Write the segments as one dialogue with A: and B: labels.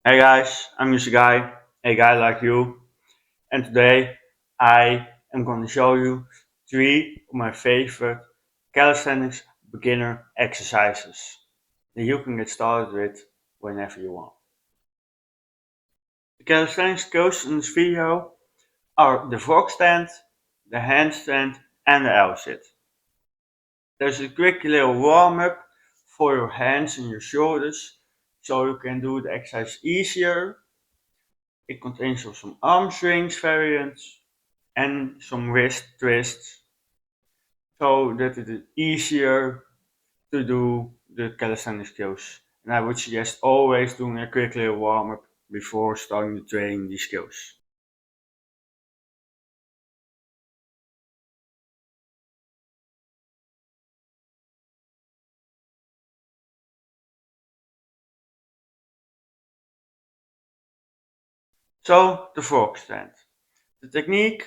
A: Hey guys, I'm just a guy like you, and today I am going to show you three of my favorite calisthenics beginner exercises that you can get started with whenever you want. The calisthenics skills in this video are the frog stand, the handstand, and the L sit. There's a quick little warm up for your hands and your shoulders so you can do the exercise easier. It contains some arm swings variants and some wrist twists so that it is easier to do the calisthenics skills. And I would suggest always doing a quick little warm up before starting to train these skills. So the frog stand. The technique,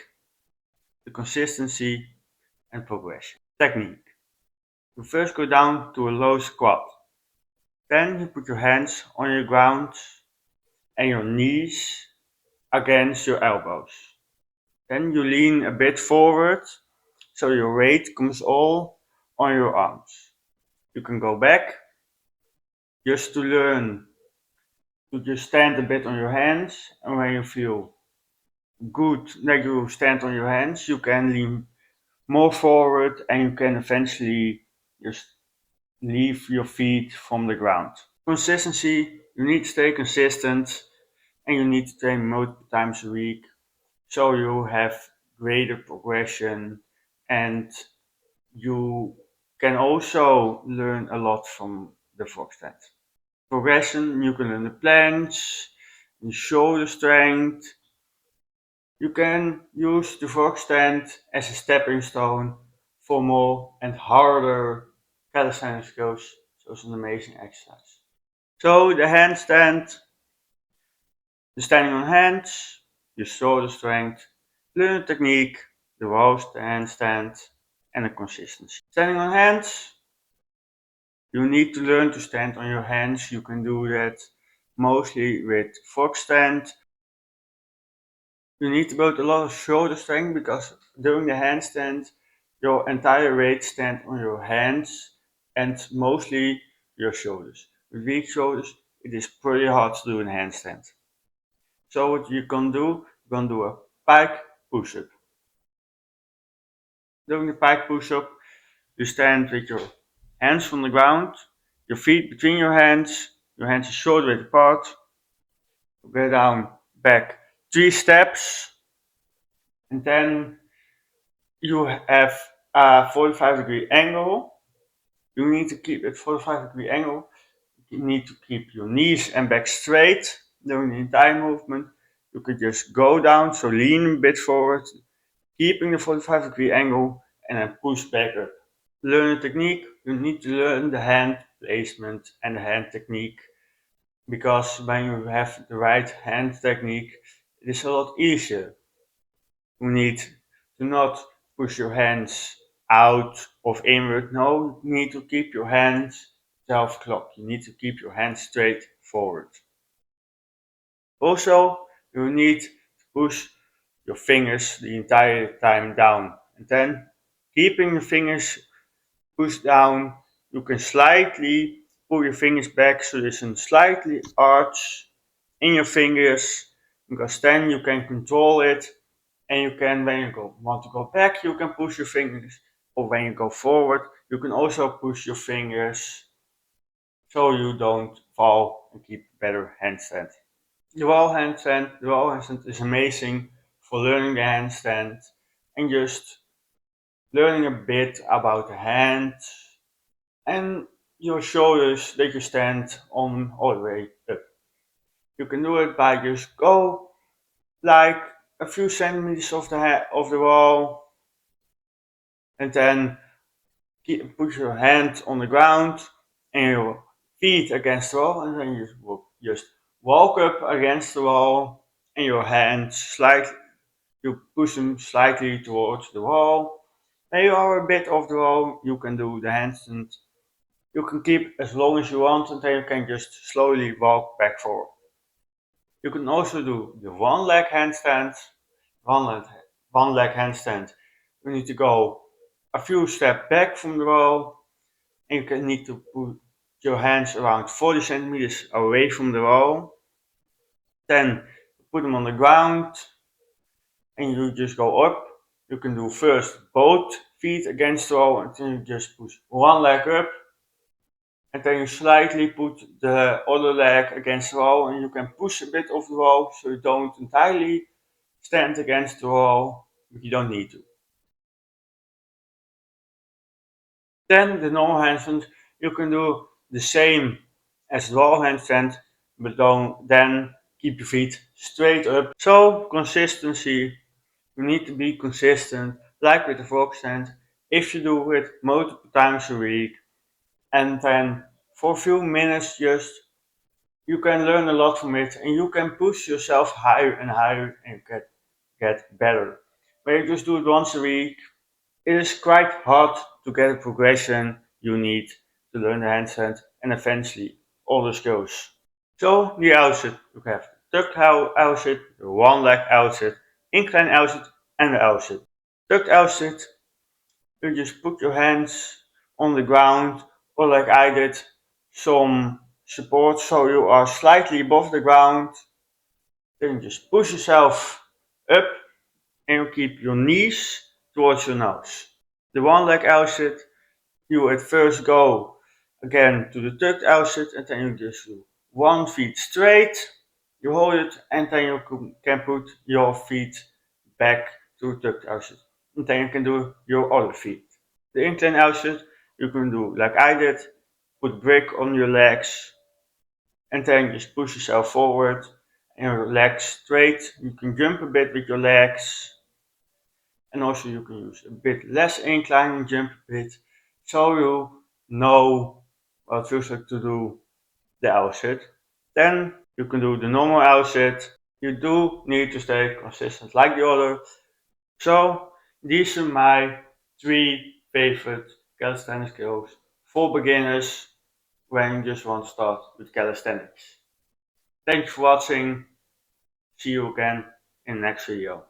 A: the consistency and progression. Technique. You first go down to a low squat. Then you put your hands on your ground and your knees against your elbows. Then you lean a bit forward so your weight comes all on your arms. You can go back just to learn to just stand a bit on your hands, and when you feel good that you stand on your hands, you can lean more forward and you can eventually just leave your feet from the ground. Consistency, you need to stay consistent and you need to train multiple times a week so you have greater progression and you can also learn a lot from the frog stand. Progression, you can learn the planche, the shoulder strength. You can use the frog stand as a stepping stone for more and harder calisthenics skills. So it's an amazing exercise. So the handstand, the standing on hands, your shoulder strength, learn the technique, the roast, the handstand, and the consistency. Standing on hands, you need to learn to stand on your hands. You can do that mostly with frog stand. You need to build a lot of shoulder strength because during the handstand, your entire weight stands on your hands and mostly your shoulders. With weak shoulders, it is pretty hard to do in handstand. So what you can do, you can do a pike push-up. During the pike push-up, you stand with your hands on the ground, your feet between your hands are shoulder width apart. You go down, back 3 steps, and then you have a 45-degree angle. You need to keep it 45-degree angle. You need to keep your knees and back straight during the entire movement. You could just go down, so lean a bit forward, keeping the 45-degree angle, and then push back up. Learn the technique. You need to learn the hand placement and the hand technique because when you have the right hand technique, it is a lot easier. You need to not push your hands out of inward. No, you need to keep your hands 12 o'clock. You need to keep your hands straight forward. Also, you need to push your fingers the entire time down. And then, keeping the fingers pushed down, you can slightly pull your fingers back so there's a slightly arch in your fingers because then you can control it and you can, when you want to go back, you can push your fingers, or when you go forward, you can also push your fingers so you don't fall and keep better handstand. The wall handstand is amazing for learning the handstand and just learning a bit about the hands and your shoulders that you stand on all the way up. You can do it by just go like a few centimeters of the wall and then put your hand on the ground and your feet against the wall, and then you will just walk up against the wall and your hands slightly, you push them slightly towards the wall. When you are a bit off the wall, you can do the handstand. You can keep as long as you want and then you can just slowly walk back forward. You can also do the one leg handstand. One leg, one leg handstand. You need to go a few steps back from the wall, and you can need to put your hands around 40 centimeters away from the wall. Then put them on the ground, and you just go up. You can do first both feet against the wall, and then you just push one leg up, and then you slightly put the other leg against the wall, and you can push a bit of the wall so you don't entirely stand against the wall, but you don't need to. Then the normal handstand, you can do the same as the wall handstand, but then keep your feet straight up. So consistency, you need to be consistent, like with the frog stand. If you do it multiple times a week, and then for a few minutes just you can learn a lot from it, and you can push yourself higher and higher and get better. When you just do it once a week, it is quite hard to get a progression you need to learn the handstand and eventually all the skills. So the outset, you have tucked outset, the one leg outset, incline outset, and the outset. Tucked outset, you just put your hands on the ground, or like I did, some support so you are slightly above the ground. Then you just push yourself up, and you keep your knees towards your nose. The one leg outset, you at first go again to the tucked outset, and then you just do one feet straight, you hold it, and then you can put your feet back to the tucked outset. And then you can do your other feet. The incline outset, you can do like I did, put brick on your legs, and then just push yourself forward, and your legs straight. You can jump a bit with your legs, and also you can use a bit less incline and jump a bit, so you know what it feels like to do the outset. Then you can do the normal outset. You do need to stay consistent like the other. So these are my 3 favorite calisthenics skills for beginners when you just want to start with calisthenics. Thanks for watching. See you again in the next video.